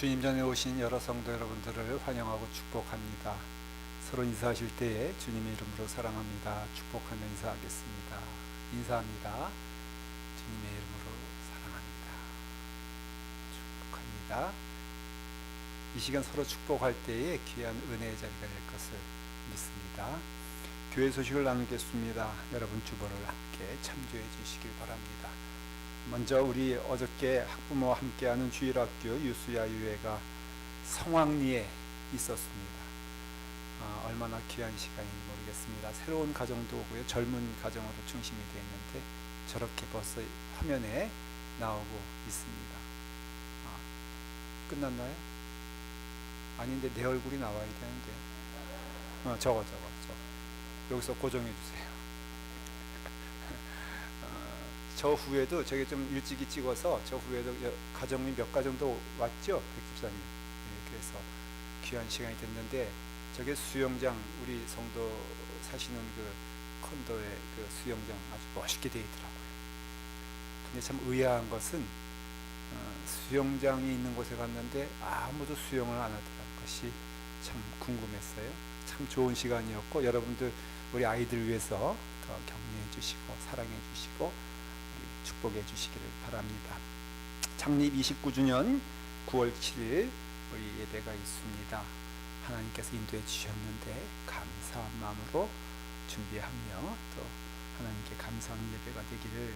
주님 전에 오신 여러 성도 여러분들을 환영하고 축복합니다. 서로 인사하실 때에 주님의 이름으로 사랑합니다, 축복하며 인사하겠습니다. 인사합니다. 주님의 이름으로 사랑합니다, 축복합니다. 이 시간 서로 축복할 때에 귀한 은혜의 자리가 될 것을 믿습니다. 교회 소식을 나누겠습니다. 여러분 주보를 함께 참조해 주시길 바랍니다. 먼저 우리 어저께 학부모와 함께하는 주일학교 유수야유회가 성황리에 있었습니다. 얼마나 귀한 시간인지 모르겠습니다. 새로운 가정도 오고요, 젊은 가정으로 중심이 되어 있는데 저렇게 벌써 화면에 나오고 있습니다. 끝났나요? 아닌데 내 얼굴이 나와야 되는데 저거 여기서 고정해 주세요. 저 후에도 저게 좀 일찍이 찍어서 저 후에도 가정이 몇 가정도 왔죠, 백집사님. 네, 그래서 귀한 시간이 됐는데 저게 수영장, 우리 성도 사시는 그 콘도의 그 수영장 아주 멋있게 되어 있더라고요. 근데 참 의아한 것은 수영장이 있는 곳에 갔는데 아무도 수영을 안 하더라는 것이 참 궁금했어요. 참 좋은 시간이었고, 여러분들 우리 아이들 위해서 더 격려해 주시고 사랑해 주시고 축복해 주시기를 바랍니다. 창립 29주년 9월 7일 우리 예배가 있습니다. 하나님께서 인도해 주셨는데 감사한 마음으로 준비하며 또 하나님께 감사하는 예배가 되기를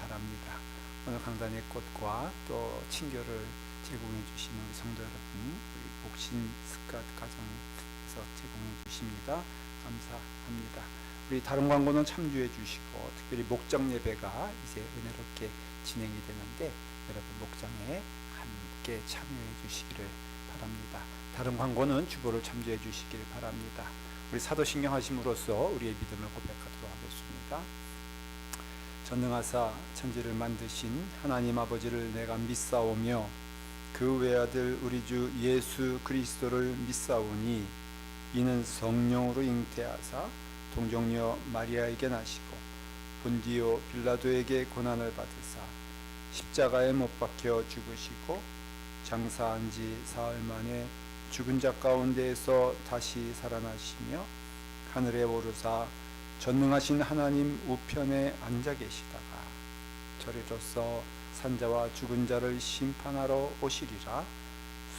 바랍니다. 오늘 강단의 꽃과 또 친교를 제공해 주시는 우리 성도 여러분, 우리 복신 스카트 가정에서 제공해 주십니다. 감사합니다. 우리 다른 광고는 참조해 주시고, 특별히 목장 예배가 이제 은혜롭게 진행이 되는데 여러분 목장에 함께 참여해 주시기를 바랍니다. 다른 광고는 주보를 참조해 주시기를 바랍니다. 우리 사도신경 하심으로써 우리의 믿음을 고백하도록 하겠습니다. 전능하사 천지를 만드신 하나님 아버지를 내가 믿사오며 그 외아들 우리 주 예수 그리스도를 믿사오니 이는 성령으로 잉태하사 동정녀 마리아에게 나시고 본디오 빌라도에게 고난을 받으사 십자가에 못 박혀 죽으시고 장사한 지 사흘 만에 죽은 자 가운데에서 다시 살아나시며 하늘에 오르사 전능하신 하나님 우편에 앉아 계시다가 저리로서 산자와 죽은 자를 심판하러 오시리라.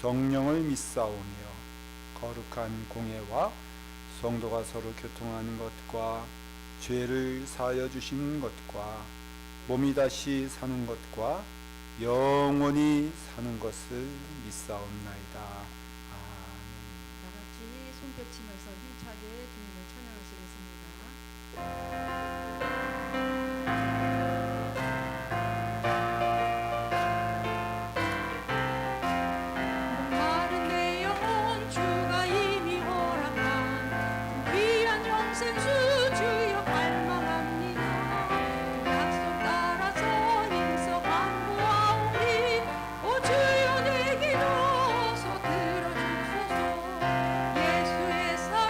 성령을 믿사오며 거룩한 공예와 성도가 서로 교통하는 것과 죄를 사하여 주시는 것과 몸이 다시 사는 것과 영원히 사는 것을 믿사옵나이다. 아멘. 다같이 손뼉치면서 힘차게 주님을 찬양하시겠습니다. 예수의 사랑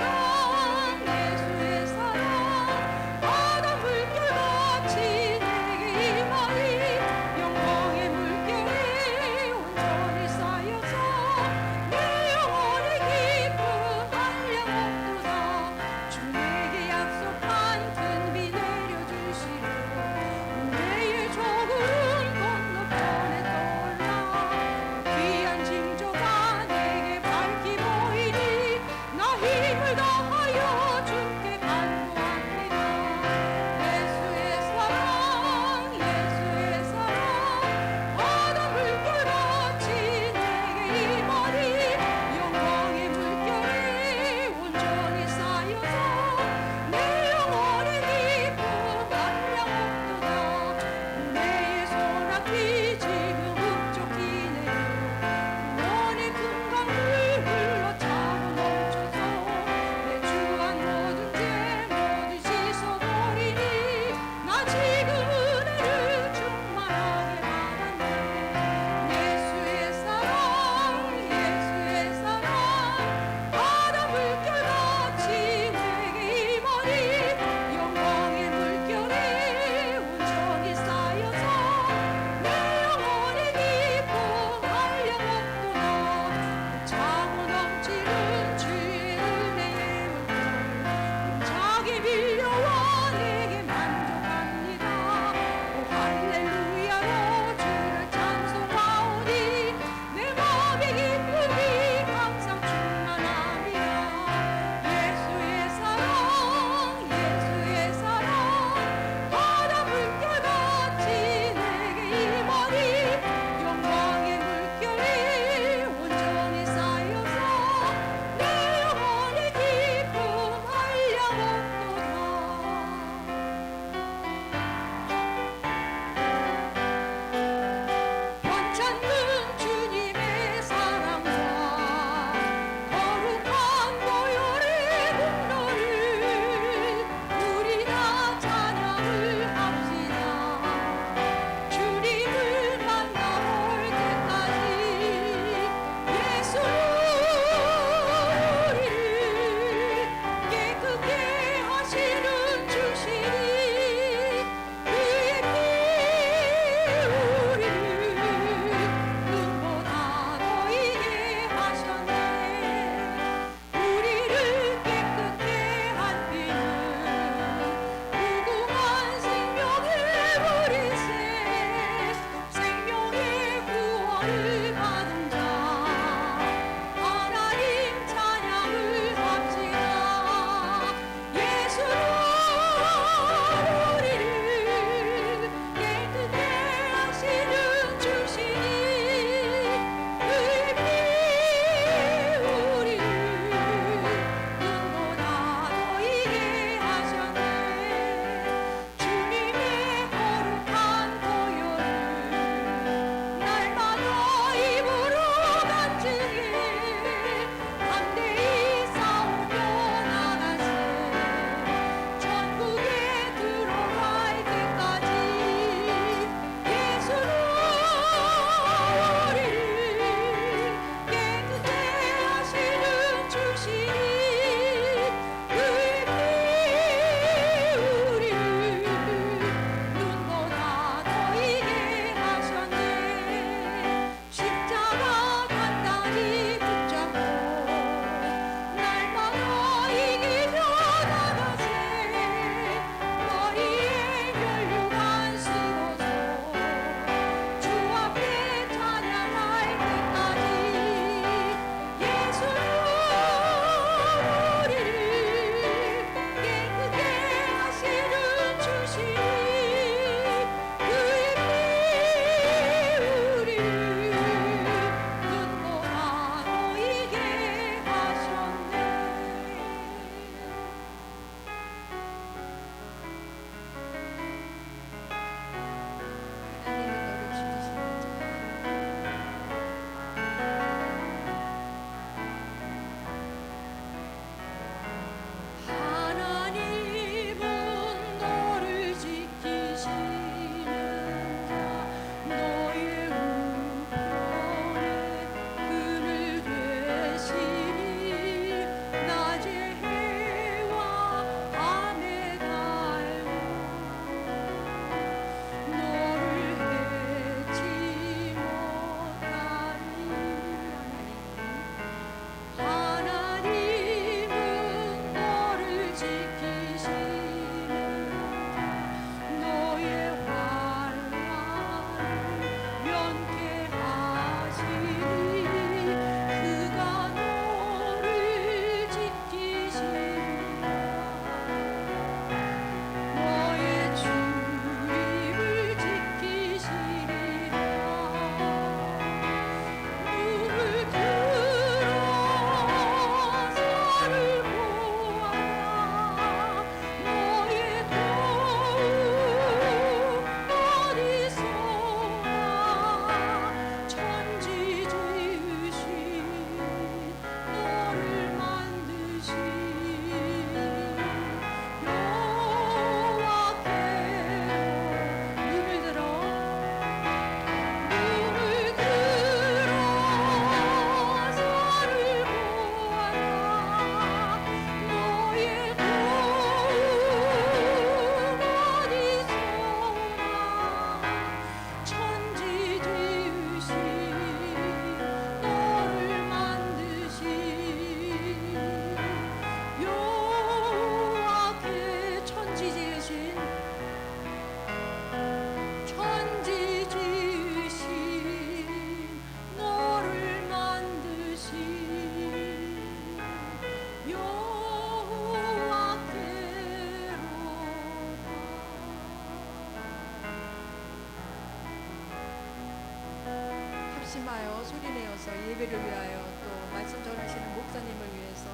합심하여 소리내어서 예배를 위하여 또 말씀 전하시는 목사님을 위해서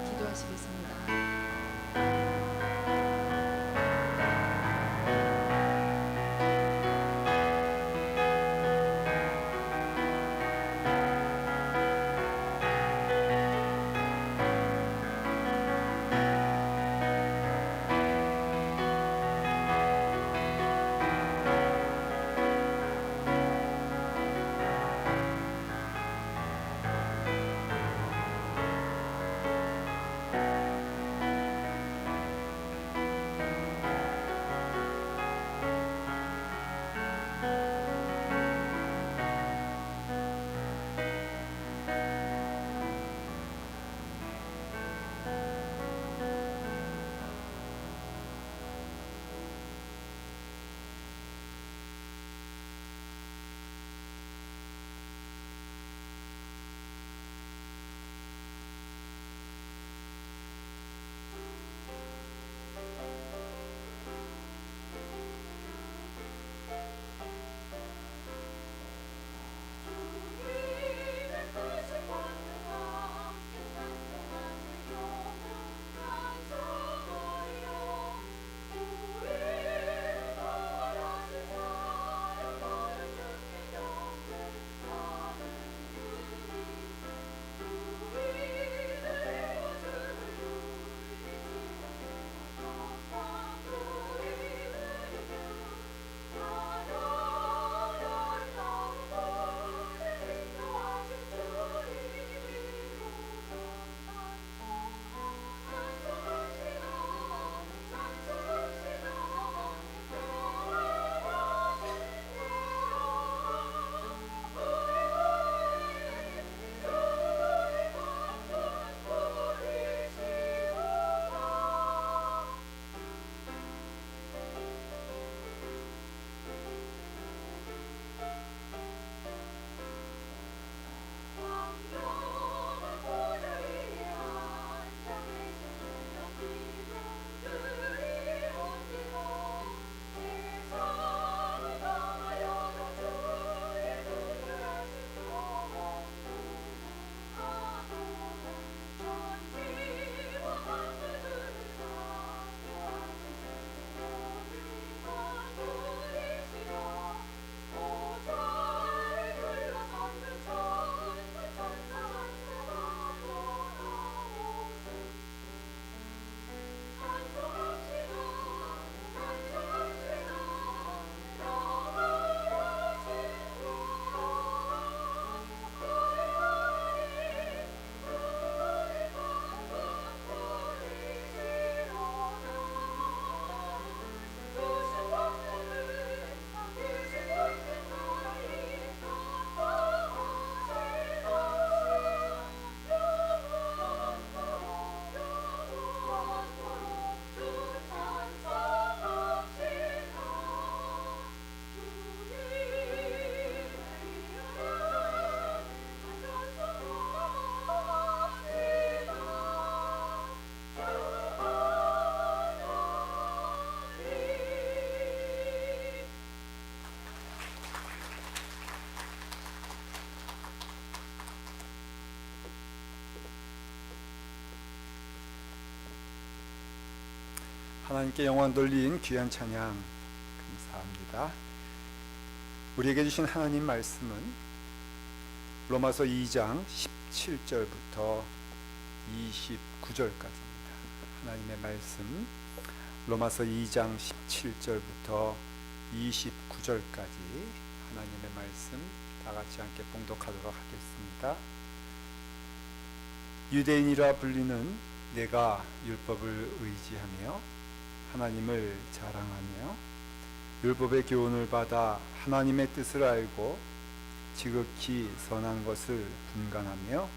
기도하시겠습니다. 하나님께 영광 돌린 귀한 찬양 감사합니다. 우리에게 주신 하나님 말씀은 로마서 2장 17절부터 29절까지입니다. 하나님의 말씀 로마서 2장 17절부터 29절까지 하나님의 말씀 다 같이 함께 봉독하도록 하겠습니다. 유대인이라 불리는 내가 율법을 의지하며 하나님을 자랑하며 율법의 교훈을 받아 하나님의 뜻을 알고 지극히 선한 것을 분간하며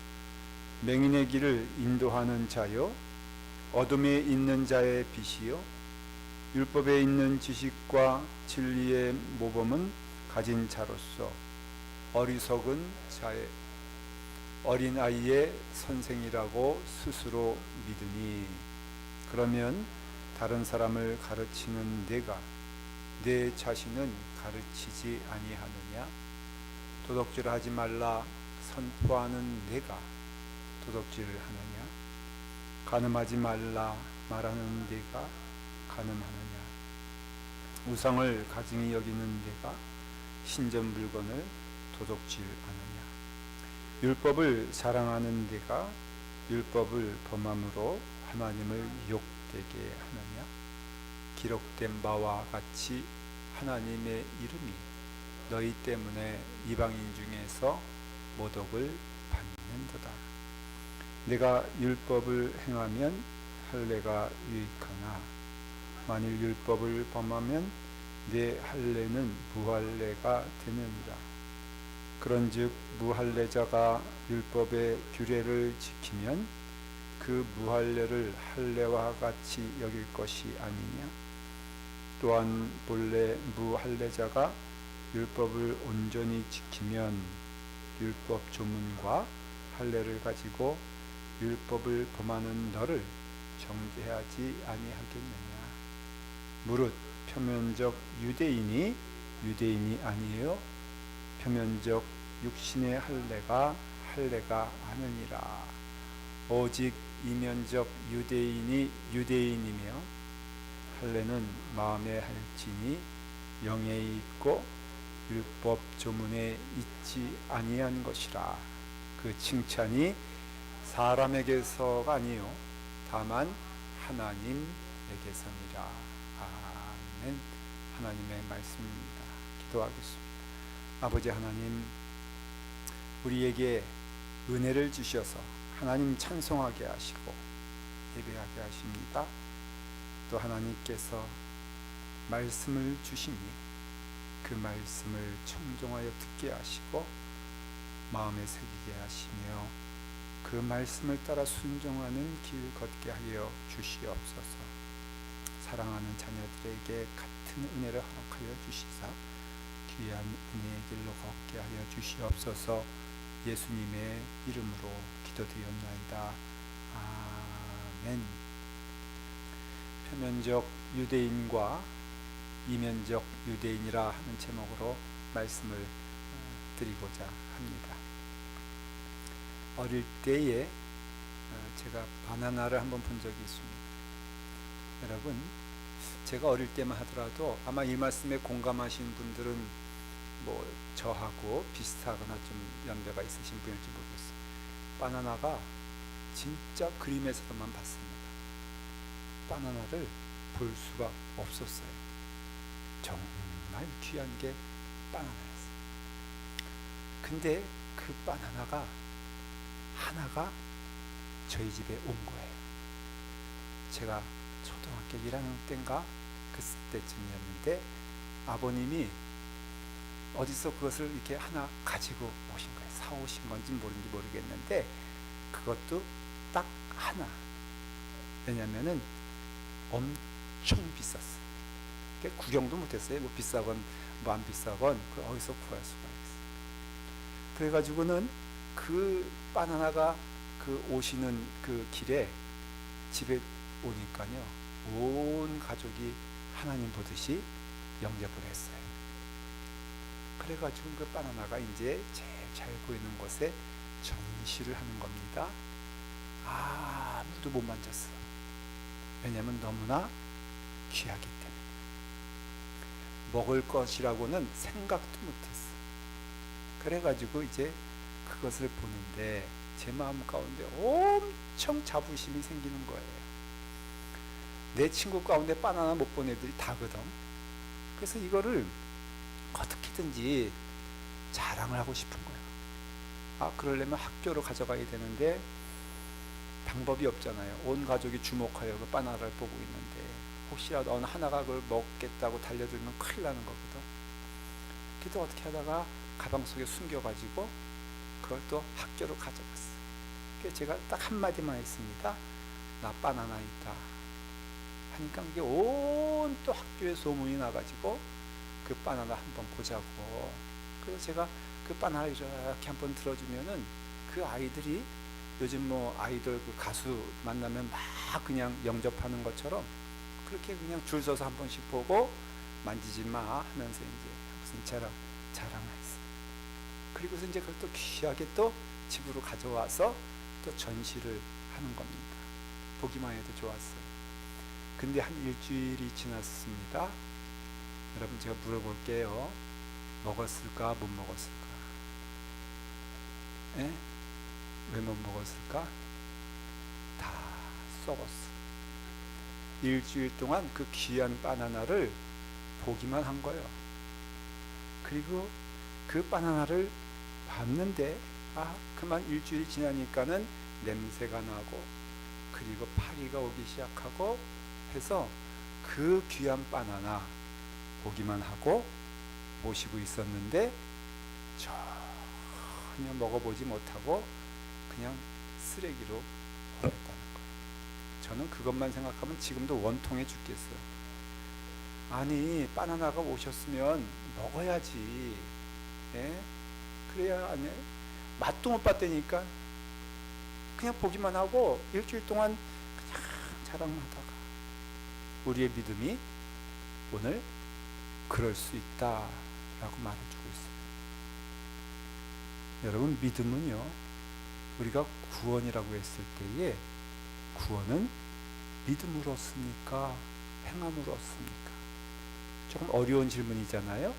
맹인의 길을 인도하는 자요 어둠에 있는 자의 빛이요 율법에 있는 지식과 진리의 모범은 가진 자로서 어리석은 자의 어린아이의 선생이라고 스스로 믿으니 그러면 다른 사람을 가르치는 내가 내 자신은 가르치지 아니하느냐? 도둑질하지 말라 선포하는 내가 도둑질을 하느냐? 간음하지 말라 말하는 내가 간음하느냐? 우상을 가증히 여기는 내가 신전 물건을 도둑질하느냐? 율법을 사랑하는 내가 율법을 범함으로 하나님을 욕되게 하느냐? 기록된 바와 같이 하나님의 이름이 너희 때문에 이방인 중에서 모독을 받는도다. 내가 율법을 행하면 할례가 유익하나 만일 율법을 범하면 내 할례는 무할례가 되느니라. 그런즉 무할례자가 율법의 규례를 지키면 그 무할례를 할례와 같이 여길 것이 아니냐? 또한 본래 무할례자가 율법을 온전히 지키면 율법 조문과 할례를 가지고 율법을 범하는 너를 정죄하지 아니하겠느냐? 무릇 표면적 유대인이 유대인이 아니에요. 표면적 육신의 할례가 할례가 아니니라. 오직 이면적 유대인이 유대인이며 할례는 마음에 할지니 영에 있고 율법 조문에 있지 아니한 것이라. 그 칭찬이 사람에게서가 아니요 다만 하나님에게서니라. 아멘. 하나님의 말씀입니다. 기도하겠습니다. 아버지 하나님, 우리에게 은혜를 주셔서 하나님 찬송하게 하시고 예배하게 하십니다. 또 하나님께서 말씀을 주시니 그 말씀을 청종하여 듣게 하시고 마음에 새기게 하시며 그 말씀을 따라 순종하는 길 걷게 하여 주시옵소서. 사랑하는 자녀들에게 같은 은혜를 허락하여 주시사 귀한 은혜의 길로 걷게 하여 주시옵소서. 예수님의 이름으로 기도드렸나이다. 아멘. 표면적 유대인과 이면적 유대인이라 하는 제목으로 말씀을 드리고자 합니다. 어릴 때에 제가 바나나를 한번 본 적이 있습니다. 여러분, 제가 어릴 때만 하더라도 아마 이 말씀에 공감하시는 분들은 뭐 저하고 비슷하거나 좀 연배가 있으신 분일지 모르겠어요. 바나나가 진짜 그림에서만 봤습니다. 바나나를 볼 수가 없었어요. 정말 귀한 게 바나나였어요. 근데 그 바나나가 하나가 저희 집에 온 거예요. 제가 초등학교 1학년 때인가 그때쯤이었는데 아버님이 어디서 그것을 이렇게 하나 가지고 오신 거예요. 사오신 건지 모르는지 모르겠는데 그것도 딱 하나. 왜냐면은 엄청 비쌌어요. 구경도 못했어요. 뭐 비싸건 뭐 안 비싸건 그 어디서 구할 수가 있어요. 그래가지고는 그 바나나가 그 오시는 그 길에 집에 오니까요 온 가족이 하나님 보듯이 영접을 했어요. 그래가지고 그 바나나가 이제 제일 잘 보이는 곳에 전시를 하는 겁니다. 아무도 못 만졌어요. 왜냐하면 너무나 귀하기 때문에. 먹을 것이라고는 생각도 못했어. 그래가지고 이제 그것을 보는데 제 마음 가운데 엄청 자부심이 생기는 거예요. 내 친구 가운데 바나나 못 본 애들이 다거든. 그래서 이거를 어떻게든지 자랑을 하고 싶은 거예요. 그러려면 학교로 가져가야 되는데 방법이 없잖아요. 온 가족이 주목하여 그 바나나를 보고 있는데 혹시라도 어느 하나가 그걸 먹겠다고 달려들면 큰일 나는 거거든. 그래도 어떻게 하다가 가방 속에 숨겨가지고 그걸 또 학교로 가져갔어요. 그래서 제가 딱 한마디만 했습니다. 나 바나나 있다. 하니까 이게 온 또 학교에 소문이 나가지고 그 바나나 한번 보자고. 그래서 제가 그 바나나를 이렇게 한번 들어주면은 그 아이들이 요즘 뭐 아이돌 그 가수 만나면 막 그냥 영접하는 것처럼 그렇게 그냥 줄 서서 한 번씩 보고 만지지 마 하면서 이제 무슨 자랑했어요. 그리고서 이제 그걸 또 귀하게 또 집으로 가져와서 또 전시를 하는 겁니다. 보기만 해도 좋았어요. 근데 한 일주일이 지났습니다. 여러분 제가 물어볼게요. 먹었을까 못 먹었을까? 예? 왜 못 먹었을까? 다 썩었어. 일주일 동안 그 귀한 바나나를 보기만 한 거예요. 그리고 그 바나나를 봤는데 그만 일주일이 지나니까는 냄새가 나고 그리고 파리가 오기 시작하고 해서 그 귀한 바나나 보기만 하고 모시고 있었는데 전혀 먹어보지 못하고 그냥 쓰레기로 버렸다는 거예요. 저는 그것만 생각하면 지금도 원통해 죽겠어요. 아니 바나나가 오셨으면 먹어야지. 예? 그래야 아니 맛도 못 봤다니까. 그냥 보기만 하고 일주일 동안 그냥 자랑만 하다가 우리의 믿음이 오늘 그럴 수 있다라고 말해주고 있어요. 여러분 믿음은요 우리가 구원이라고 했을 때에 구원은 믿음으로 얻습니까? 행함으로 얻습니까? 조금 어려운 질문이잖아요.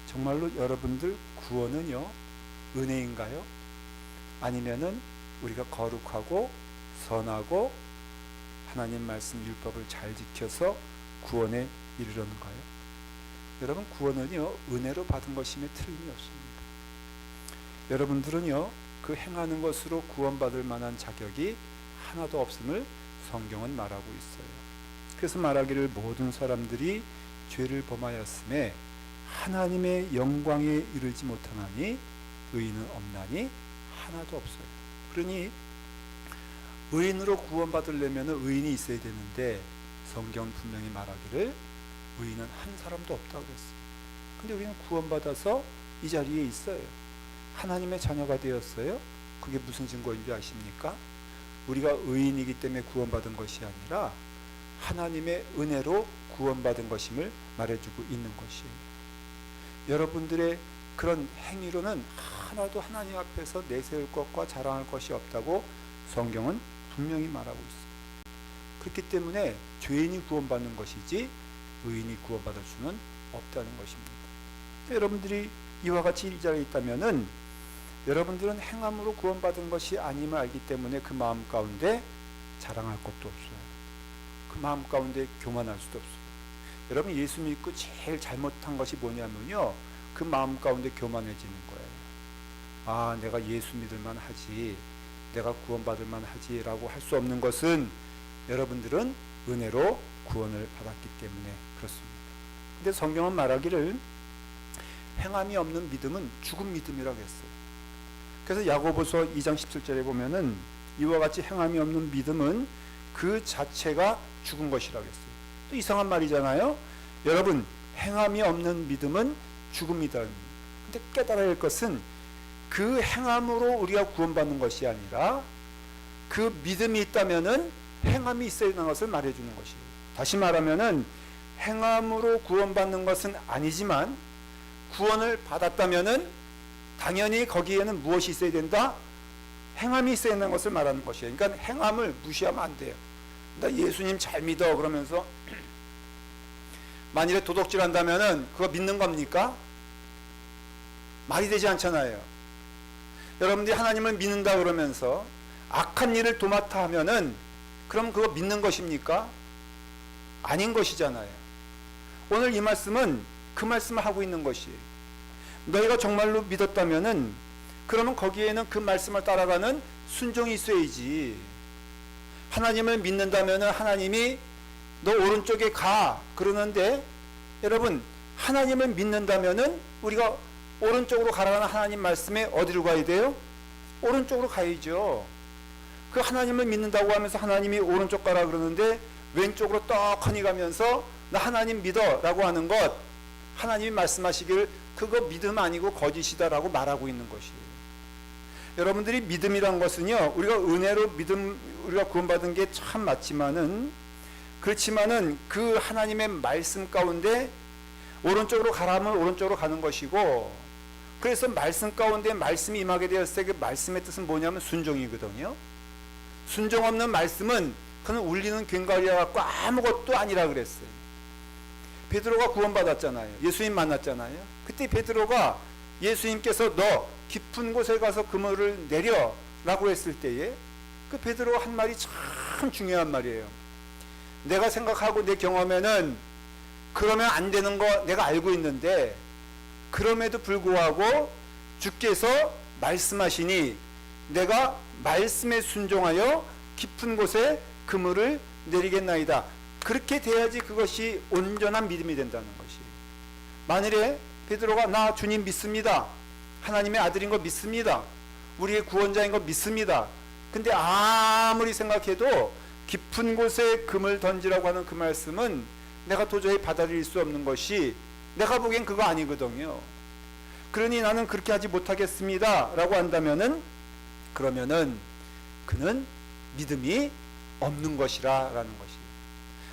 정말로 여러분들 구원은요 은혜인가요? 아니면은 우리가 거룩하고 선하고 하나님 말씀 율법을 잘 지켜서 구원에 이르려는가요? 여러분 구원은요 은혜로 받은 것임에 틀림이 없습니다. 여러분들은요 그 행하는 것으로 구원받을 만한 자격이 하나도 없음을 성경은 말하고 있어요. 그래서 말하기를 모든 사람들이 죄를 범하였음에 하나님의 영광에 이르지 못하나니 의인은 없나니 하나도 없어요. 그러니 의인으로 구원받으려면 의인이 있어야 되는데 성경 분명히 말하기를 의인은 한 사람도 없다고 그랬어요. 근데 우리는 구원받아서 이 자리에 있어요. 하나님의 자녀가 되었어요. 그게 무슨 증거인 줄 아십니까? 우리가 의인이기 때문에 구원받은 것이 아니라 하나님의 은혜로 구원받은 것임을 말해주고 있는 것이에요. 여러분들의 그런 행위로는 하나도 하나님 앞에서 내세울 것과 자랑할 것이 없다고 성경은 분명히 말하고 있어요. 그렇기 때문에 죄인이 구원받는 것이지 의인이 구원받을 수는 없다는 것입니다. 여러분들이 이와 같이 이 자리에 있다면은 여러분들은 행함으로 구원받은 것이 아님을 알기 때문에 그 마음 가운데 자랑할 것도 없어요. 그 마음 가운데 교만할 수도 없어요. 여러분 예수 믿고 제일 잘못한 것이 뭐냐면요 그 마음 가운데 교만해지는 거예요. 내가 예수 믿을만 하지, 내가 구원받을만 하지 라고 할 수 없는 것은 여러분들은 은혜로 구원을 받았기 때문에 그렇습니다. 근데 성경은 말하기를 행함이 없는 믿음은 죽은 믿음이라고 했어요. 그래서 야고보서 2장 17절에 보면은 이와 같이 행함이 없는 믿음은 그 자체가 죽은 것이라고 했어요. 또 이상한 말이잖아요. 여러분 행함이 없는 믿음은 죽음이다. 근데 깨달아야 할 것은 그 행함으로 우리가 구원받는 것이 아니라 그 믿음이 있다면은 행함이 있어야 하는 것을 말해주는 것이에요. 다시 말하면은 행함으로 구원받는 것은 아니지만 구원을 받았다면은 당연히 거기에는 무엇이 있어야 된다? 행함이 있어야 하는 것을 말하는 것이에요. 그러니까 행함을 무시하면 안 돼요. 나 예수님 잘 믿어 그러면서 만일에 도둑질 한다면은 그거 믿는 겁니까? 말이 되지 않잖아요. 여러분들이 하나님을 믿는다 그러면서 악한 일을 도맡아 하면은 그럼 그거 믿는 것입니까? 아닌 것이잖아요. 오늘 이 말씀은 그 말씀을 하고 있는 것이에요. 너희가 정말로 믿었다면은 그러면 거기에는 그 말씀을 따라가는 순종이 있어야지. 하나님을 믿는다면은 하나님이 너 오른쪽에 가 그러는데 여러분 하나님을 믿는다면은 우리가 오른쪽으로 가라는 하나님 말씀에 어디로 가야 돼요? 오른쪽으로 가야죠. 그 하나님을 믿는다고 하면서 하나님이 오른쪽 가라 그러는데 왼쪽으로 떡하니 가면서 나 하나님 믿어 라고 하는 것 하나님이 말씀하시길 그거 믿음 아니고 거짓이다 라고 말하고 있는 것이에요. 여러분들이 믿음이란 것은요 우리가 은혜로 믿음 우리가 구원받은 게 참 맞지만은 그렇지만은 그 하나님의 말씀 가운데 오른쪽으로 가라면 오른쪽으로 가는 것이고 그래서 말씀 가운데 말씀이 임하게 되었을 때 그 말씀의 뜻은 뭐냐면 순종이거든요. 순종 없는 말씀은 그는 울리는 괭과리와 같고 아무것도 아니라 그랬어요. 베드로가 구원받았잖아요. 예수님 만났잖아요. 그때 베드로가 예수님께서 너 깊은 곳에 가서 그물을 내려 라고 했을 때에 그 베드로가 한 말이 참 중요한 말이에요. 내가 생각하고 내 경험에는 그러면 안 되는 거 내가 알고 있는데 그럼에도 불구하고 주께서 말씀하시니 내가 말씀에 순종하여 깊은 곳에 그물을 내리겠나이다. 그렇게 돼야지 그것이 온전한 믿음이 된다는 것이. 만일에 베드로가 나 주님 믿습니다. 하나님의 아들인 거 믿습니다. 우리의 구원자인 거 믿습니다. 근데 아무리 생각해도 깊은 곳에 금을 던지라고 하는 그 말씀은 내가 도저히 받아들일 수 없는 것이 내가 보기엔 그거 아니거든요. 그러니 나는 그렇게 하지 못하겠습니다 라고 한다면은 그러면은 그는 믿음이 없는 것이라 라는 것이.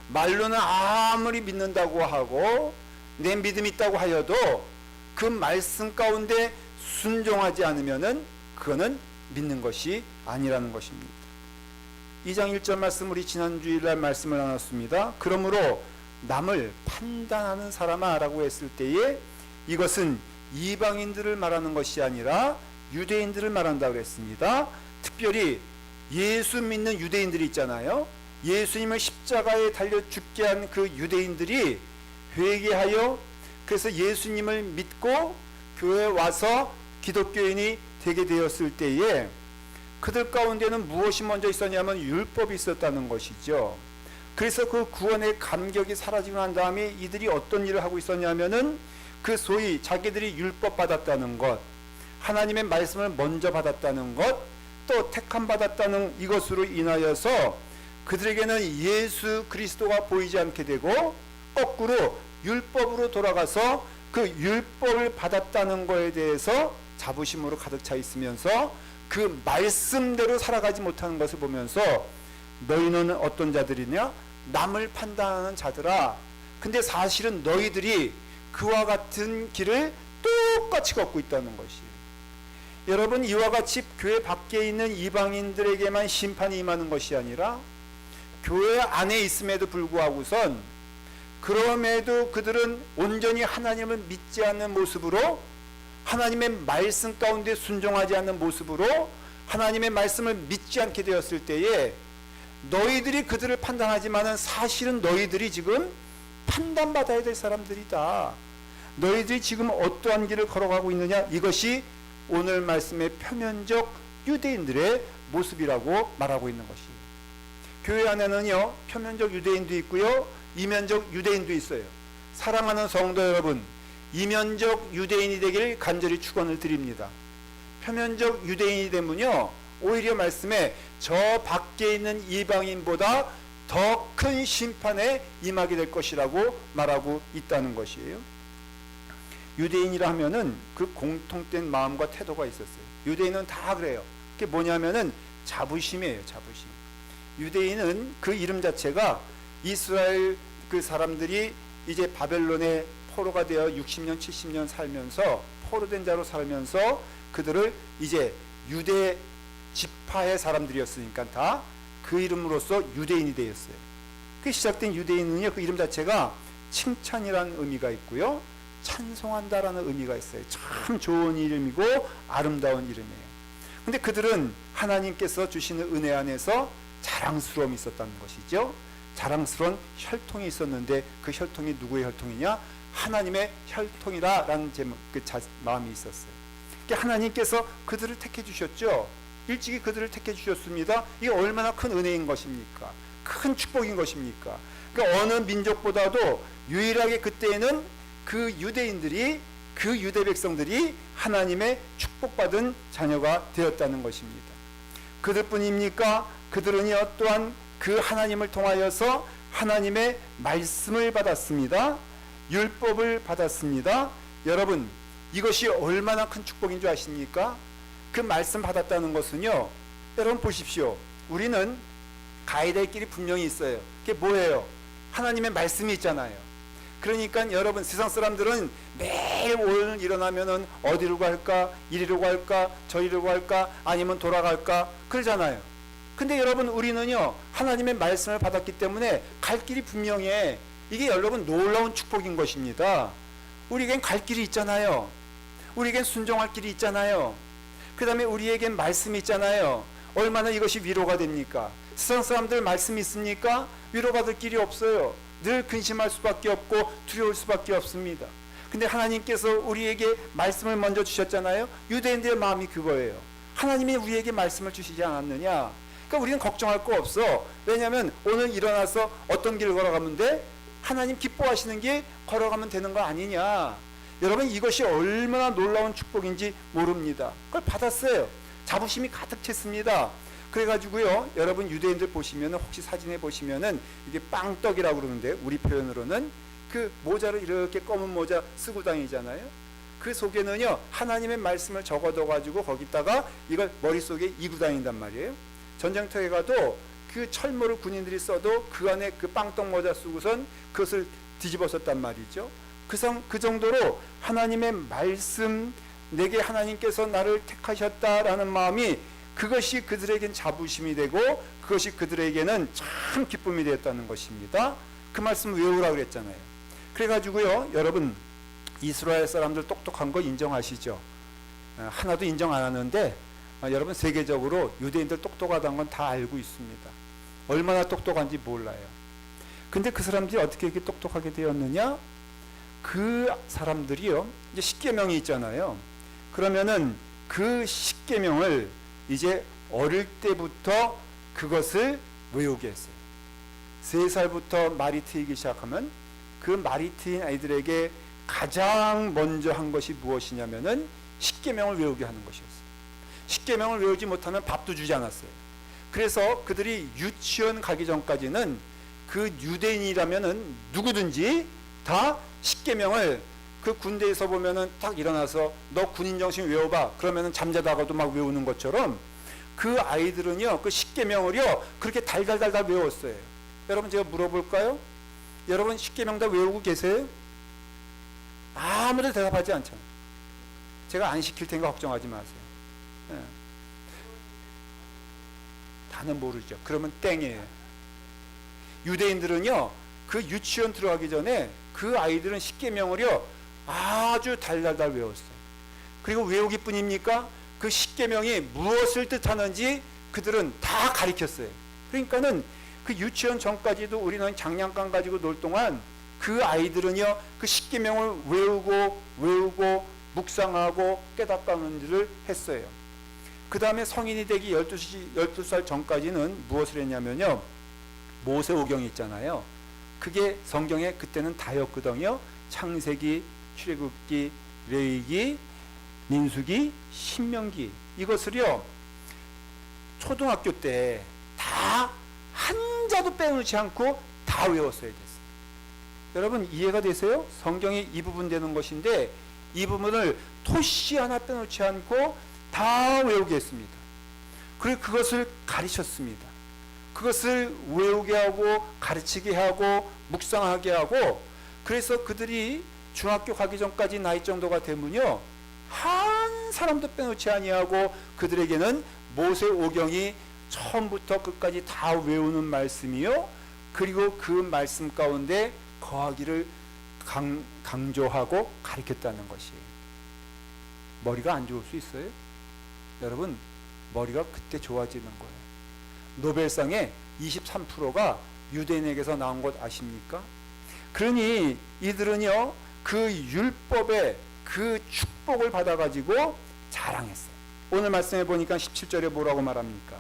말로는 아무리 믿는다고 하고 내 믿음이 있다고 하여도 그 말씀 가운데 순종하지 않으면은 그거는 믿는 것이 아니라는 것입니다. 2장 1절 말씀 우리 지난주일날 말씀을 나눴습니다. 그러므로 남을 판단하는 사람아 라고 했을 때에 이것은 이방인들을 말하는 것이 아니라 유대인들을 말한다고 했습니다. 특별히 예수 믿는 유대인들이 있잖아요. 예수님을 십자가에 달려 죽게 한 그 유대인들이 회개하여 그래서 예수님을 믿고 교회에 와서 기독교인이 되게 되었을 때에 그들 가운데는 무엇이 먼저 있었냐면 율법이 있었다는 것이죠. 그래서 그 구원의 감격이 사라지고 난 다음에 이들이 어떤 일을 하고 있었냐면은 그 소위 자기들이 율법 받았다는 것, 하나님의 말씀을 먼저 받았다는 것, 또 택함 받았다는 이것으로 인하여서 그들에게는 예수 그리스도가 보이지 않게 되고 거꾸로 율법으로 돌아가서 그 율법을 받았다는 것에 대해서 자부심으로 가득 차 있으면서 그 말씀대로 살아가지 못하는 것을 보면서 너희는 어떤 자들이냐? 남을 판단하는 자들아. 근데 사실은 너희들이 그와 같은 길을 똑같이 걷고 있다는 것이에요. 여러분, 이와 같이 교회 밖에 있는 이방인들에게만 심판이 임하는 것이 아니라 교회 안에 있음에도 불구하고선 그럼에도 그들은 온전히 하나님을 믿지 않는 모습으로 하나님의 말씀 가운데 순종하지 않는 모습으로 하나님의 말씀을 믿지 않게 되었을 때에 너희들이 그들을 판단하지만은 사실은 너희들이 지금 판단받아야 될 사람들이다. 너희들이 지금 어떠한 길을 걸어가고 있느냐? 이것이 오늘 말씀의 표면적 유대인들의 모습이라고 말하고 있는 것이에요. 교회 안에는요, 표면적 유대인도 있고요, 이면적 유대인도 있어요. 사랑하는 성도 여러분, 이면적 유대인이 되기를 간절히 축원을 드립니다. 표면적 유대인이 되면요, 오히려 말씀에 저 밖에 있는 이방인보다 더 큰 심판에 임하게 될 것이라고 말하고 있다는 것이에요. 유대인이라 하면은 그 공통된 마음과 태도가 있었어요. 유대인은 다 그래요. 그게 뭐냐면은 자부심이에요, 자부심. 유대인은 그 이름 자체가 이스라엘 그 사람들이 이제 바벨론에 포로가 되어 60년, 70년 살면서 포로된 자로 살면서 그들을 이제 유대 지파의 사람들이었으니까 다 그 이름으로써 유대인이 되었어요. 그 시작된 유대인은요, 그 이름 자체가 칭찬이라는 의미가 있고요, 찬송한다라는 의미가 있어요. 참 좋은 이름이고 아름다운 이름이에요. 근데 그들은 하나님께서 주시는 은혜 안에서 자랑스러움이 있었다는 것이죠. 자랑스러운 혈통이 있었는데 그 혈통이 누구의 혈통이냐? 하나님의 혈통이라는 마음이 있었어요. 그러니까 하나님께서 그들을 택해 주셨죠. 일찍이 그들을 택해 주셨습니다. 이게 얼마나 큰 은혜인 것입니까? 큰 축복인 것입니까? 그러니까 어느 민족보다도 유일하게 그때에는 그 유대인들이, 그 유대 백성들이 하나님의 축복받은 자녀가 되었다는 것입니다. 그들뿐입니까? 그들은요, 또한 그 하나님을 통하여서 하나님의 말씀을 받았습니다. 율법을 받았습니다. 여러분, 이것이 얼마나 큰 축복인 줄 아십니까? 그 말씀 받았다는 것은요, 여러분 보십시오. 우리는 가야 될 길이 분명히 있어요. 그게 뭐예요? 하나님의 말씀이 있잖아요. 그러니까 여러분, 세상 사람들은 매일 오늘 일어나면은 어디로 갈까, 이리로 갈까, 저리로 갈까, 아니면 돌아갈까 그러잖아요. 근데 여러분, 우리는요 하나님의 말씀을 받았기 때문에 갈 길이 분명해. 이게 여러분 놀라운 축복인 것입니다. 우리에겐 갈 길이 있잖아요. 우리에겐 순종할 길이 있잖아요. 그 다음에 우리에겐 말씀이 있잖아요. 얼마나 이것이 위로가 됩니까? 세상 사람들 말씀이 있습니까? 위로받을 길이 없어요. 늘 근심할 수밖에 없고 두려울 수밖에 없습니다. 근데 하나님께서 우리에게 말씀을 먼저 주셨잖아요. 유대인들의 마음이 그거예요. 하나님이 우리에게 말씀을 주시지 않았느냐? 그러니까 우리는 걱정할 거 없어. 왜냐하면 오늘 일어나서 어떤 길을 걸어가면 돼? 하나님 기뻐하시는 길 걸어가면 되는 거 아니냐? 여러분, 이것이 얼마나 놀라운 축복인지 모릅니다. 그걸 받았어요. 자부심이 가득 찼습니다. 그래가지고요, 여러분 유대인들 보시면은, 혹시 사진에 보시면은 이게 빵떡이라고 그러는데, 우리 표현으로는 그 모자를 이렇게 검은 모자 쓰고 다니잖아요. 그 속에는요 하나님의 말씀을 적어둬가지고 거기다가 이걸 머릿속에 이고 다닌단 말이에요. 전쟁터에 가도 그 철모를 군인들이 써도 그 안에 그 빵떡 모자 쓰고선 그것을 뒤집어 썼단 말이죠. 그 정도로 하나님의 말씀, 내게 하나님께서 나를 택하셨다라는 마음이, 그것이 그들에겐 자부심이 되고 그것이 그들에게는 참 기쁨이 되었다는 것입니다. 그 말씀 외우라고 그랬잖아요. 그래가지고요, 여러분 이스라엘 사람들 똑똑한 거 인정하시죠? 하나도 인정 안 하는데 여러분, 세계적으로 유대인들 똑똑하다는 건 다 알고 있습니다. 얼마나 똑똑한지 몰라요. 근데 그 사람들이 어떻게 이렇게 똑똑하게 되었느냐? 그 사람들이요, 이제 십계명이 있잖아요. 그러면은 그 십계명을 이제 어릴 때부터 그것을 외우게 했어요. 3살부터 말이 트이기 시작하면 그 말이 트인 아이들에게 가장 먼저 한 것이 무엇이냐면은 십계명을 외우게 하는 것이었어요. 십계명을 외우지 못하면 밥도 주지 않았어요. 그래서 그들이 유치원 가기 전까지는 그 유대인이라면은 누구든지 다 십계명을, 그 군대에서 보면은 딱 일어나서 너 군인 정신 외워봐 그러면은 잠자다가도 막 외우는 것처럼 그 아이들은요 그 십계명을요 그렇게 달달달달 외웠어요. 여러분, 제가 물어볼까요? 여러분 십계명 다 외우고 계세요? 아무도 대답하지 않잖아요. 제가 안 시킬 테니까 걱정하지 마세요. 네. 다는 모르죠. 그러면 땡이에요. 유대인들은요 그 유치원 들어가기 전에 그 아이들은 십계명을요 아주 달달달 외웠어요. 그리고 외우기뿐입니까? 그 십계명이 무엇을 뜻하는지 그들은 다 가르쳤어요. 그러니까는 그 유치원 전까지도 우리는 장난감 가지고 놀 동안 그 아이들은요 그 십계명을 외우고 묵상하고 깨닫는 일을 했어요. 그 다음에 성인이 되기 12살 전까지는 무엇을 했냐면요, 모세오경이 있잖아요. 그게 성경에 그때는 다였거든요. 창세기, 출애굽기, 레위기, 민수기, 신명기, 이것을요 초등학교 때 다 한자도 빼놓지 않고 다 외웠어야 됐어요. 여러분 이해가 되세요? 성경이 이 부분 되는 것인데 이 부분을 토시 하나 빼놓지 않고 다 외우게 했습니다. 그리고 그것을 가르쳤습니다. 그것을 외우게 하고 가르치게 하고 묵상하게 하고, 그래서 그들이 중학교 가기 전까지 나이 정도가 되면요 한 사람도 빼놓지 아니하고 그들에게는 모세오경이 처음부터 끝까지 다 외우는 말씀이요, 그리고 그 말씀 가운데 거하기를 강조하고 가르쳤다는 것이에요. 머리가 안 좋을 수 있어요? 여러분 머리가 그때 좋아지는 거예요. 노벨상의 23%가 유대인에게서 나온 것 아십니까? 그러니 이들은요 그 율법의 그 축복을 받아가지고 자랑했어요. 오늘 말씀해 보니까 17절에 뭐라고 말합니까?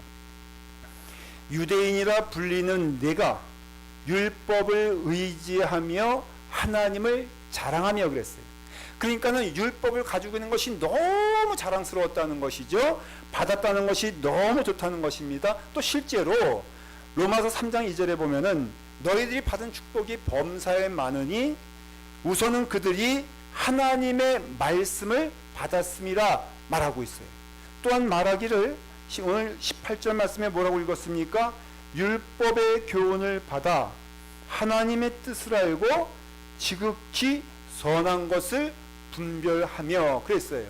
유대인이라 불리는 내가 율법을 의지하며 하나님을 자랑하며 그랬어요. 그러니까는 율법을 가지고 있는 것이 너무 자랑스러웠다는 것이죠. 받았다는 것이 너무 좋다는 것입니다. 또 실제로 로마서 3장 2절에 보면은 너희들이 받은 축복이 범사에 많으니 우선은 그들이 하나님의 말씀을 받았음이라 말하고 있어요. 또한 말하기를, 오늘 18절 말씀에 뭐라고 읽었습니까? 율법의 교훈을 받아 하나님의 뜻을 알고 지극히 선한 것을 분별하며 그랬어요.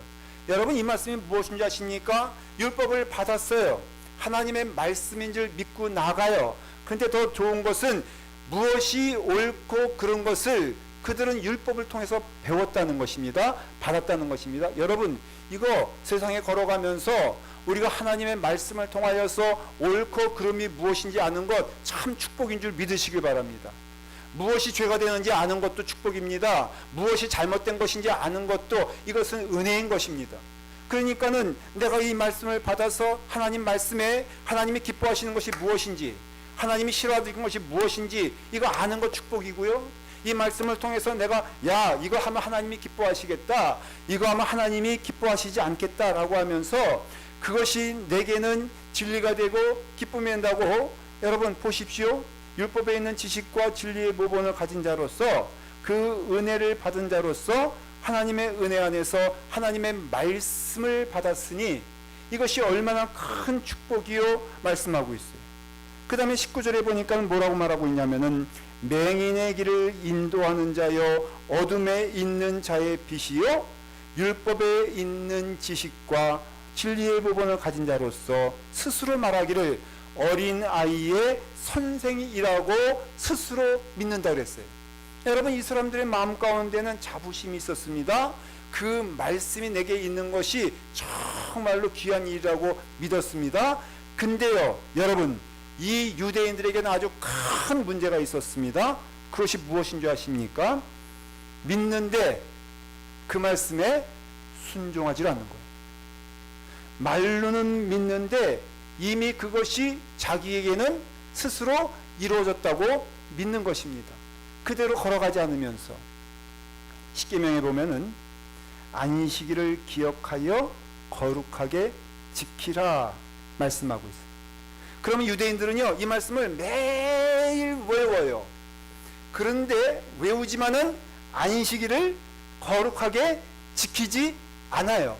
여러분, 이 말씀이 무엇인지 아십니까? 율법을 받았어요. 하나님의 말씀인 줄 믿고 나가요. 근데 더 좋은 것은 무엇이 옳고 그런 것을 그들은 율법을 통해서 배웠다는 것입니다. 받았다는 것입니다. 여러분, 이거 세상에 걸어가면서 우리가 하나님의 말씀을 통하여서 옳고 그름이 무엇인지 아는 것 참 축복인 줄 믿으시길 바랍니다. 무엇이 죄가 되는지 아는 것도 축복입니다. 무엇이 잘못된 것인지 아는 것도 이것은 은혜인 것입니다. 그러니까는 내가 이 말씀을 받아서 하나님 말씀에 하나님이 기뻐하시는 것이 무엇인지, 하나님이 싫어하는 것이 무엇인지 이거 아는 것 축복이고요. 이 말씀을 통해서 내가 이거 하면 하나님이 기뻐하시겠다, 이거 하면 하나님이 기뻐하시지 않겠다라고 하면서 그것이 내게는 진리가 되고 기쁨이 된다고. 여러분 보십시오. 율법에 있는 지식과 진리의 모본을 가진 자로서, 그 은혜를 받은 자로서 하나님의 은혜 안에서 하나님의 말씀을 받았으니 이것이 얼마나 큰 축복이요 말씀하고 있어요. 그 다음에 19절에 보니까 뭐라고 말하고 있냐면은 맹인의 길을 인도하는 자여, 어둠에 있는 자의 빛이요, 율법에 있는 지식과 진리의 모본을 가진 자로서 스스로 말하기를 어린 아이의 선생이라고 스스로 믿는다 그랬어요. 여러분, 이 사람들의 마음 가운데는 자부심이 있었습니다. 그 말씀이 내게 있는 것이 정말로 귀한 일이라고 믿었습니다. 근데요, 여러분, 이 유대인들에게는 아주 큰 문제가 있었습니다. 그것이 무엇인 줄 아십니까? 믿는데 그 말씀에 순종하지 않는 거예요. 말로는 믿는데 이미 그것이 자기에게는 스스로 이루어졌다고 믿는 것입니다. 그대로 걸어가지 않으면서. 십계명에 보면은 안식일을 기억하여 거룩하게 지키라 말씀하고 있어요. 그러면 유대인들은요, 이 말씀을 매일 외워요. 그런데 외우지만은 안식일을 거룩하게 지키지 않아요.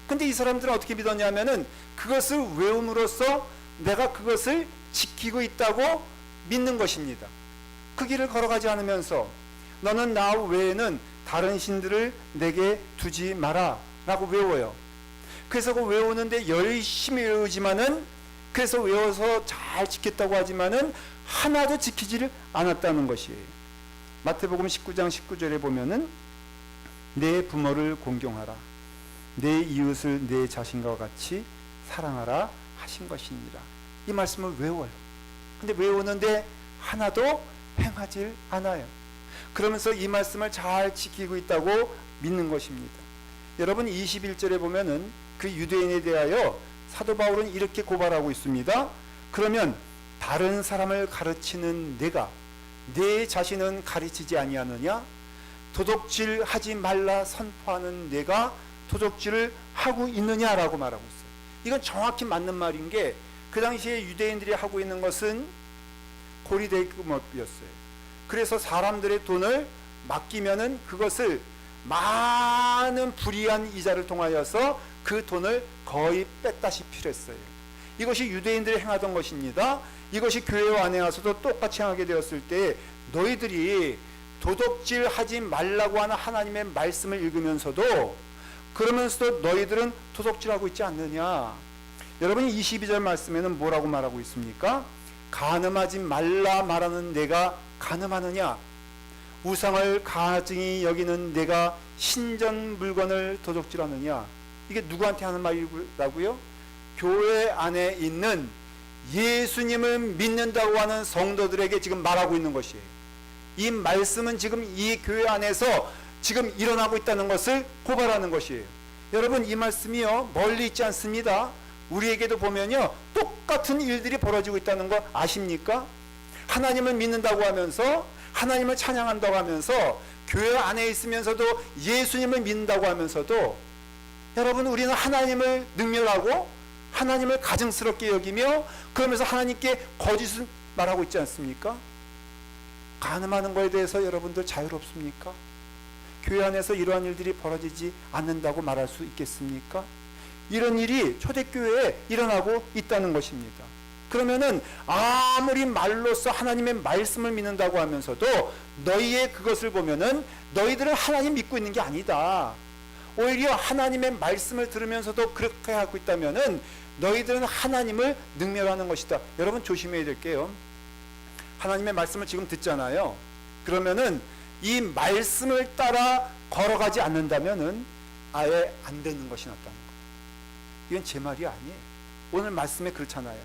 근데 이 사람들은 어떻게 믿었냐면은 그것을 외움으로써 내가 그것을 지키고 있다고 믿는 것입니다. 그 길을 걸어가지 않으면서 너는 나 외에는 다른 신들을 내게 두지 마라 라고 외워요. 그래서 그 외우는데 열심히 외우지만은, 그래서 외워서 잘 지켰다고 하지만은 하나도 지키지를 않았다는 것이에요. 마태복음 19장 19절에 보면은 내 부모를 공경하라, 내 이웃을 내 자신과 같이 사랑하라 하신 것이니라. 이 말씀을 외워요. 근데 외우는데 하나도 행하지 않아요. 그러면서 이 말씀을 잘 지키고 있다고 믿는 것입니다. 여러분, 21절에 보면은 그 유대인에 대하여 사도 바울은 이렇게 고발하고 있습니다. 그러면 다른 사람을 가르치는 내가 내 자신은 가르치지 아니하느냐? 도둑질 하지 말라 선포하는 내가 도둑질을 하고 있느냐라고 말하고 있어요. 이건 정확히 맞는 말인 게, 그 당시에 유대인들이 하고 있는 것은 고리대금업이었어요. 그래서 사람들의 돈을 맡기면은 그것을 많은 불이한 이자를 통하여서 그 돈을 거의 뺐다시피 했어요. 이것이 유대인들이 행하던 것입니다. 이것이 교회 안에 와서도 똑같이 하게 되었을 때 너희들이 도둑질 하지 말라고 하는 하나님의 말씀을 읽으면서도, 그러면서도 너희들은 도둑질하고 있지 않느냐. 여러분이 22절 말씀에는 뭐라고 말하고 있습니까? 간음하지 말라 말하는 내가 간음하느냐? 우상을 가증히 여기는 내가 신전 물건을 도둑질하느냐? 이게 누구한테 하는 말이라고요? 교회 안에 있는 예수님을 믿는다고 하는 성도들에게 지금 말하고 있는 것이에요. 이 말씀은 지금 이 교회 안에서 지금 일어나고 있다는 것을 고발하는 것이에요. 여러분, 이 말씀이요 멀리 있지 않습니다. 우리에게도 보면요 똑같은 일들이 벌어지고 있다는 거 아십니까? 하나님을 믿는다고 하면서, 하나님을 찬양한다고 하면서, 교회 안에 있으면서도 예수님을 믿는다고 하면서도, 여러분, 우리는 하나님을 능멸하고 하나님을 가증스럽게 여기며 그러면서 하나님께 거짓을 말하고 있지 않습니까? 간음하는 것에 대해서 여러분들 자유롭습니까? 교회 안에서 이러한 일들이 벌어지지 않는다고 말할 수 있겠습니까? 이런 일이 초대교회에 일어나고 있다는 것입니다. 그러면은 아무리 말로써 하나님의 말씀을 믿는다고 하면서도 너희의 그것을 보면은 너희들은 하나님 믿고 있는 게 아니다. 오히려 하나님의 말씀을 들으면서도 그렇게 하고 있다면은 너희들은 하나님을 능멸하는 것이다. 여러분 조심해야 될게요. 하나님의 말씀을 지금 듣잖아요. 그러면은 이 말씀을 따라 걸어가지 않는다면은 아예 안 되는 것이 낫다는 거예요. 이건 제 말이 아니에요. 오늘 말씀에 그렇잖아요.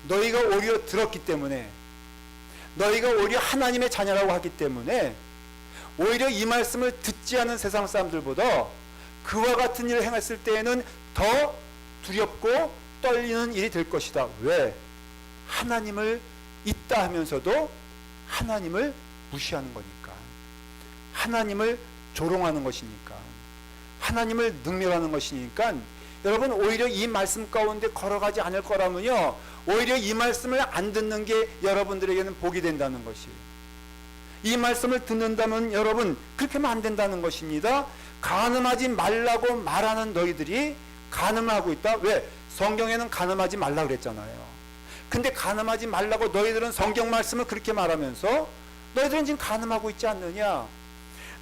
너희가 오히려 들었기 때문에, 너희가 오히려 하나님의 자녀라고 하기 때문에 오히려 이 말씀을 듣지 않은 세상 사람들보다 그와 같은 일을 행했을 때에는 더 두렵고 떨리는 일이 될 것이다. 왜? 하나님을 있다 하면서도 하나님을 무시하는 거니까, 하나님을 조롱하는 것이니까, 하나님을 능멸하는 것이니까, 여러분 오히려 이 말씀 가운데 걸어가지 않을 거라면요, 오히려 이 말씀을 안 듣는 게 여러분들에게는 복이 된다는 것이에요. 이 말씀을 듣는다면 여러분 그렇게 하면 안 된다는 것입니다. 간음하지 말라고 말하는 너희들이 간음하고 있다. 왜? 성경에는 간음하지 말라 그랬잖아요. 근데 간음하지 말라고 너희들은 성경 말씀을 그렇게 말하면서 너희들은 지금 간음하고 있지 않느냐.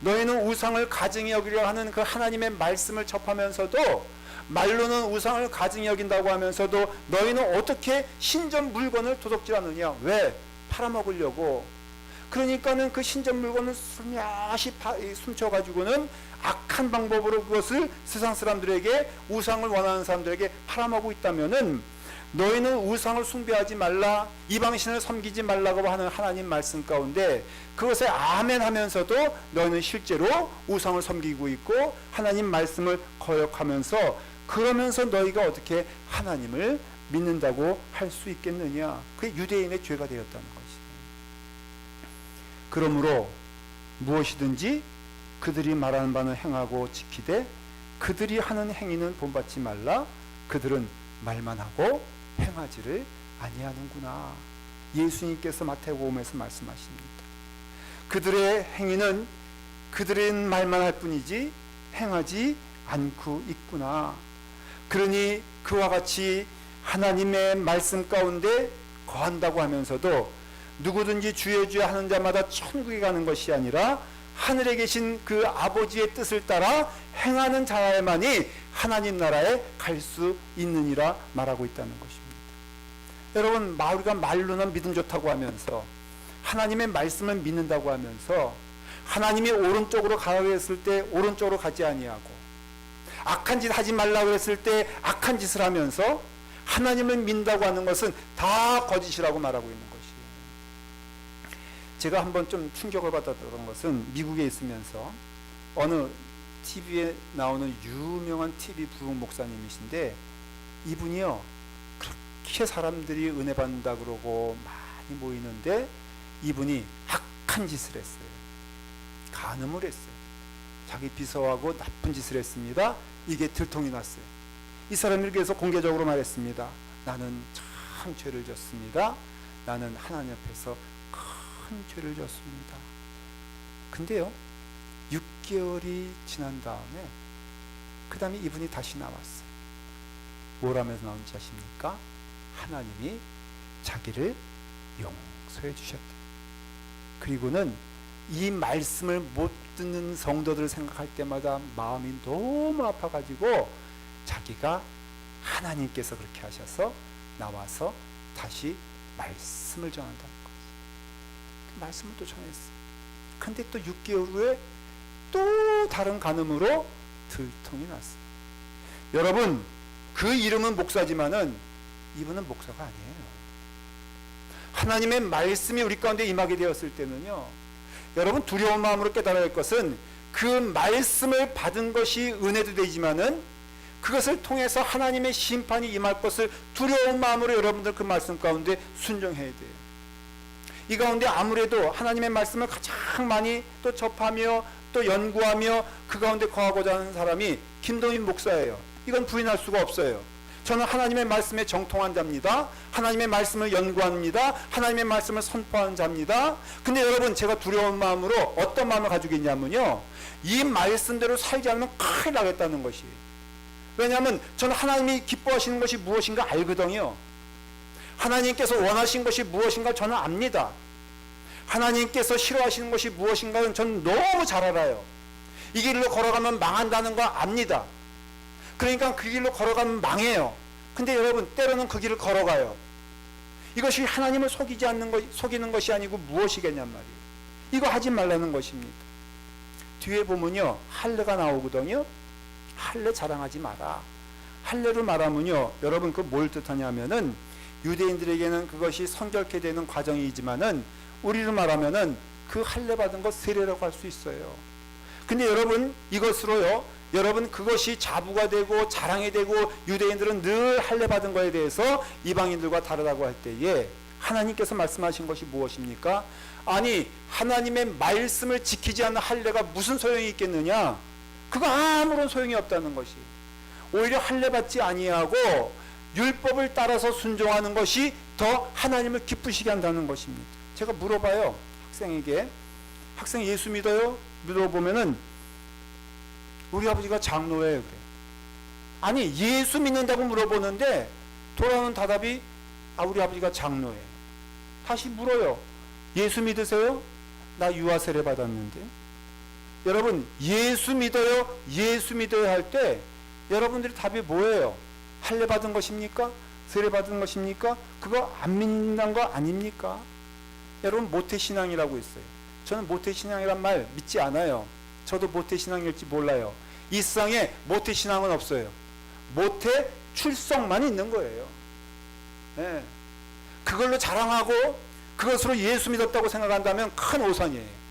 너희는 우상을 가증히 여기려 하는 그 하나님의 말씀을 접하면서도 말로는 우상을 가증히 여긴다고 하면서도 너희는 어떻게 신전 물건을 도둑질하느냐. 왜? 팔아먹으려고. 그러니까는 그 신전 물건을 슬며시 숨겨가지고는 악한 방법으로 그것을 세상 사람들에게, 우상을 원하는 사람들에게 팔아먹고 있다면은 너희는 우상을 숭배하지 말라, 이방신을 섬기지 말라고 하는 하나님 말씀 가운데 그것에 아멘 하면서도 너희는 실제로 우상을 섬기고 있고 하나님 말씀을 거역하면서, 그러면서 너희가 어떻게 하나님을 믿는다고 할 수 있겠느냐. 그게 유대인의 죄가 되었다는 것이. 그러므로 무엇이든지 그들이 말하는 바는 행하고 지키되 그들이 하는 행위는 본받지 말라. 그들은 말만 하고 행하지를 아니하는구나. 예수님께서 마태복음에서 말씀하십니다. 그들의 행위는 그들의 말만 할 뿐이지 행하지 않고 있구나. 그러니 그와 같이 하나님의 말씀 가운데 거한다고 하면서도 누구든지 주의 주의 하는 자마다 천국에 가는 것이 아니라 하늘에 계신 그 아버지의 뜻을 따라 행하는 자야만이 하나님 나라에 갈 수 있느니라 말하고 있다는 것입니다. 여러분, 우리가 말로는 믿음 좋다고 하면서 하나님의 말씀을 믿는다고 하면서 하나님이 오른쪽으로 가라고 했을 때 오른쪽으로 가지 아니하고, 악한 짓 하지 말라고 했을 때 악한 짓을 하면서 하나님을 믿는다고 하는 것은 다 거짓이라고 말하고 있는 것이에요. 제가 한번 좀 충격을 받았던 것은 미국에 있으면서 어느 TV에 나오는 유명한 TV 부흥 목사님이신데, 이분이요 그렇게 사람들이 은혜 받는다 그러고 많이 모이는데 이분이 악한 짓을 했어요. 간음을 했어요. 자기 비서하고 나쁜 짓을 했습니다. 이게 들통이 났어요. 이 사람이 그래서 공개적으로 말했습니다. 나는 참 죄를 졌습니다. 나는 하나님 앞에서 큰 죄를 졌습니다. 근데요 6개월이 지난 다음에 그 다음에 이분이 다시 나왔어요. 뭘 하면서 나온지 아십니까? 하나님이 자기를 용서해 주셨대요. 그리고는 이 말씀을 못 듣는 성도들을 생각할 때마다 마음이 너무 아파가지고 자기가 하나님께서 그렇게 하셔서 나와서 다시 말씀을 전한다는 거지. 그 말씀을 또 전했어요. 근데 또 6개월 후에 또 다른 간음으로 들통이 났어요. 여러분, 그 이름은 목사지만은 이분은 목사가 아니에요. 하나님의 말씀이 우리 가운데 임하게 되었을 때는요, 여러분 두려운 마음으로 깨달아야 할 것은 그 말씀을 받은 것이 은혜도 되지만은 그것을 통해서 하나님의 심판이 임할 것을 두려운 마음으로 여러분들 그 말씀 가운데 순종해야 돼요. 이 가운데 아무래도 하나님의 말씀을 가장 많이 또 접하며 또 연구하며 그 가운데 거하고자 하는 사람이 김동인 목사예요. 이건 부인할 수가 없어요. 저는 하나님의 말씀에 정통한 자입니다. 하나님의 말씀을 연구합니다. 하나님의 말씀을 선포하는 자입니다. 근데 여러분, 제가 두려운 마음으로 어떤 마음을 가지고 있냐면요, 이 말씀대로 살지 않으면 큰일 나겠다는 것이. 왜냐하면 저는 하나님이 기뻐하시는 것이 무엇인가 알거든요. 하나님께서 원하신 것이 무엇인가 저는 압니다. 하나님께서 싫어하시는 것이 무엇인가는 저는 너무 잘 알아요. 이 길로 걸어가면 망한다는 거 압니다. 그러니까 그 길로 걸어가면 망해요. 근데 여러분, 때로는 그 길을 걸어가요. 이것이 하나님을 속이는 것이 아니고 무엇이겠냔 말이에요. 이거 하지 말라는 것입니다. 뒤에 보면요, 할례가 나오거든요. 할례 자랑하지 마라. 할례를 말하면요, 여러분 그 뭘 뜻하냐면은 유대인들에게는 그것이 성결케 되는 과정이지만은 우리를 말하면은 그 할례 받은 것 세례라고 할 수 있어요. 근데 여러분, 이것으로요, 여러분 그것이 자부가 되고 자랑이 되고 유대인들은 늘 할례 받은 거에 대해서 이방인들과 다르다고 할 때에 하나님께서 말씀하신 것이 무엇입니까? 아니, 하나님의 말씀을 지키지 않는 할례가 무슨 소용이 있겠느냐? 그거 아무런 소용이 없다는 것이. 오히려 할례 받지 아니하고 율법을 따라서 순종하는 것이 더 하나님을 기쁘시게 한다는 것입니다. 제가 물어봐요, 학생에게. 학생 예수 믿어요? 물어보면은 우리 아버지가 장로예요, 그래. 아니, 예수 믿는다고 물어보는데 돌아오는 답이 우리 아버지가 장로예요. 다시 물어요. 예수 믿으세요? 나 유아 세례 받았는데. 여러분, 예수 믿어요? 예수 믿어요 할 때 여러분들이 답이 뭐예요? 할례 받은 것입니까? 세례 받은 것입니까? 그거 안 믿는 거 아닙니까? 여러분, 모태신앙이라고 있어요. 저는 모태신앙이란 말 믿지 않아요. 저도 모태신앙일지 몰라요. 이 세상에 모태신앙은 없어요. 모태 출석만 있는 거예요. 네. 그걸로 자랑하고 그것으로 예수 믿었다고 생각한다면 큰 오산이에요.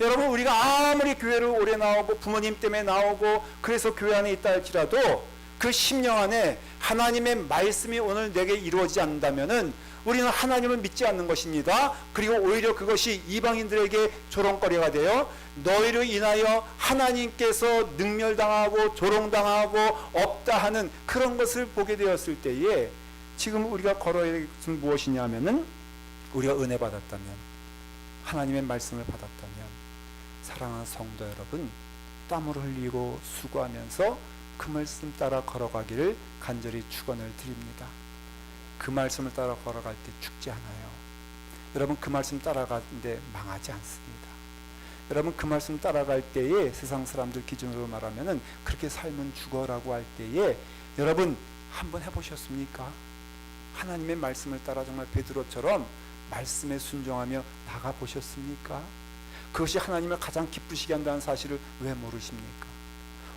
여러분, 우리가 아무리 교회를 오래 나오고 부모님 때문에 나오고 그래서 교회 안에 있다 할지라도 그 심령 안에 하나님의 말씀이 오늘 내게 이루어지지 않는다면은 우리는 하나님을 믿지 않는 것입니다. 그리고 오히려 그것이 이방인들에게 조롱거리가 되어 너희를 인하여 하나님께서 능멸당하고 조롱당하고 없다 하는 그런 것을 보게 되었을 때에 지금 우리가 걸어야 될 것은 무엇이냐면은 우리가 은혜 받았다면, 하나님의 말씀을 받았다면, 사랑하는 성도 여러분, 땀을 흘리고 수고하면서 그 말씀 따라 걸어가기를 간절히 축원을 드립니다. 그 말씀을 따라 걸어갈 때 죽지 않아요. 여러분, 그 말씀 따라가는데 망하지 않습니다. 여러분, 그 말씀 따라갈 때에 세상 사람들 기준으로 말하면은 그렇게 살면 죽어라고 할 때에 여러분 한번 해보셨습니까? 하나님의 말씀을 따라 정말 베드로처럼 말씀에 순종하며 나가 보셨습니까? 그것이 하나님을 가장 기쁘시게 한다는 사실을 왜 모르십니까?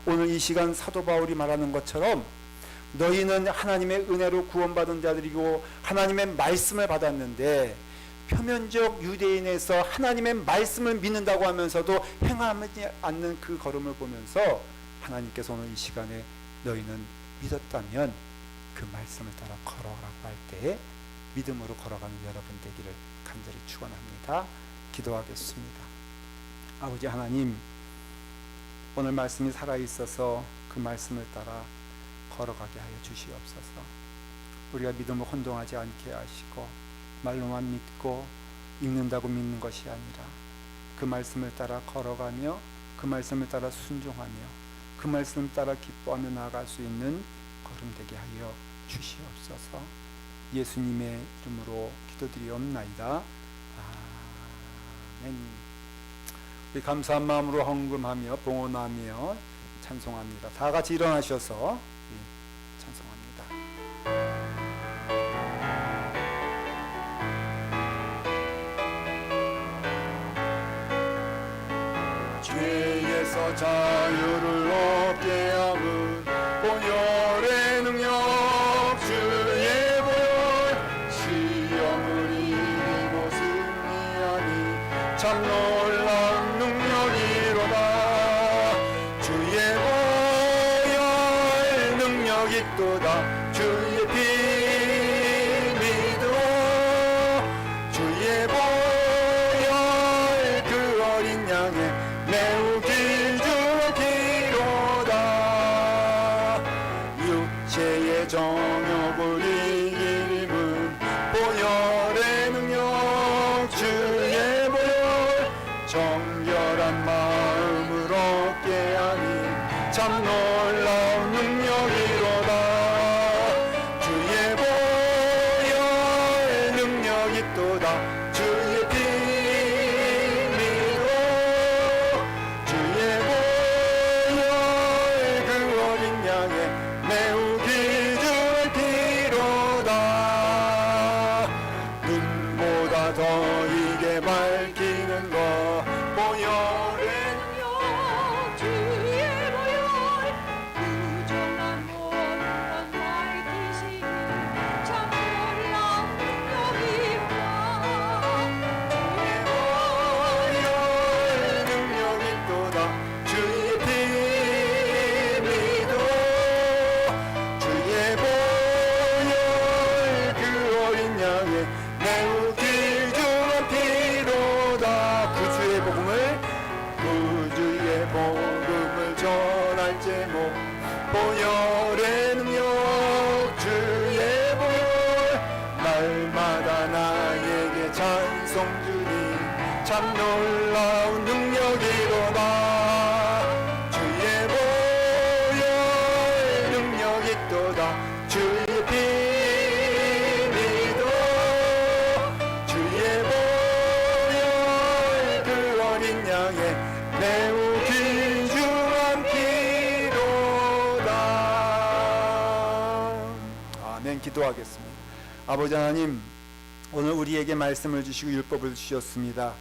오늘 이 시간 사도 바울이 말하는 것처럼 너희는 하나님의 은혜로 구원받은 자들이고 하나님의 말씀을 받았는데 표면적 유대인에서 하나님의 말씀을 믿는다고 하면서도 행하지 않는 그 걸음을 보면서 하나님께서 오늘 이 시간에 너희는 믿었다면 그 말씀을 따라 걸어라고 할 때에 믿음으로 걸어가는 여러분 되기를 간절히 축원합니다. 기도하겠습니다. 아버지 하나님, 오늘 말씀이 살아있어서 그 말씀을 따라 걸어가게 하여 주시옵소서. 우리가 믿음을 혼동하지 않게 하시고 말로만 믿고 읽는다고 믿는 것이 아니라 그 말씀을 따라 걸어가며 그 말씀을 따라 순종하며 그 말씀을 따라 기뻐하며 나아갈 수 있는 걸음 되게 하여 주시옵소서. 예수님의 이름으로 기도드리옵나이다. 아멘. 우리 감사한 마음으로 헌금하며 봉헌하며 찬송합니다. 다 같이 일어나셔서 찬송합니다. 죄에서 자유를 얻게 함은 보혈의 능력 주의 보혈 시험을 이기고 승리하니 참 놀라운 능력이로다. 주의 보혈 능력 있도다. 주의 피 믿어 주의 보혈 그 어린 양의 매우 길쭉기로다. 육체의 정욕을 이기림은 보혈의 능력 주의 보혈 정결한 마음을 얻게 하니 참 놀라운 능력이로다. 주의 보혈 날 제목 보혈의 능력 주의 보혈 날마다 나에게 찬송 주니 참 놀라운 능력이로다 주의 보혈 능력 있도다 주의 피 믿어 주의 보혈 그 어린 양의 매우 귀중한 피로다. 아멘. 기도하겠습니다. 아버지 하나님, 오늘 우리에게 말씀을 주시고 율법을 주셨습니다.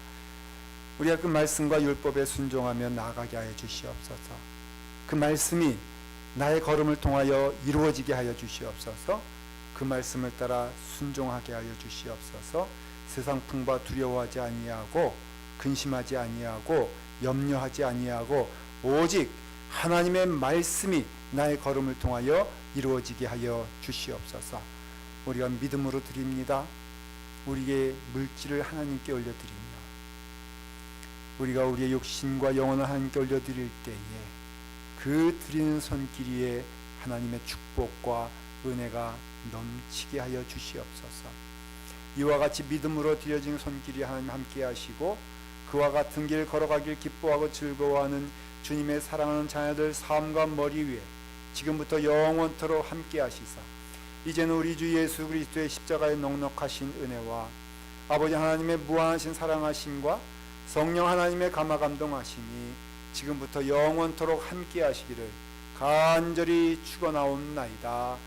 우리가 그 말씀과 율법에 순종하며 나아가게 하여 주시옵소서. 그 말씀이 나의 걸음을 통하여 이루어지게 하여 주시옵소서. 그 말씀을 따라 순종하게 하여 주시옵소서. 세상 풍파 두려워하지 아니하고 근심하지 아니하고 염려하지 아니하고 오직 하나님의 말씀이 나의 걸음을 통하여 이루어지게 하여 주시옵소서. 우리가 믿음으로 드립니다. 우리의 물질을 하나님께 올려드리며 우리가 우리의 욕심과 영혼을 하나님께 올려드릴 때에 그 드리는 손길 위에 하나님의 축복과 은혜가 넘치게 하여 주시옵소서. 이와 같이 믿음으로 드려진 손길이 하나님 함께 하시고 그와 같은 길 걸어가길 기뻐하고 즐거워하는 주님의 사랑하는 자녀들 삶과 머리 위에 지금부터 영원토록 함께 하시사 이제는 우리 주 예수 그리스도의 십자가의 넉넉하신 은혜와 아버지 하나님의 무한하신 사랑하심과 성령 하나님의 감화 감동하심이 지금부터 영원토록 함께 하시기를 간절히 축원하옵나이다.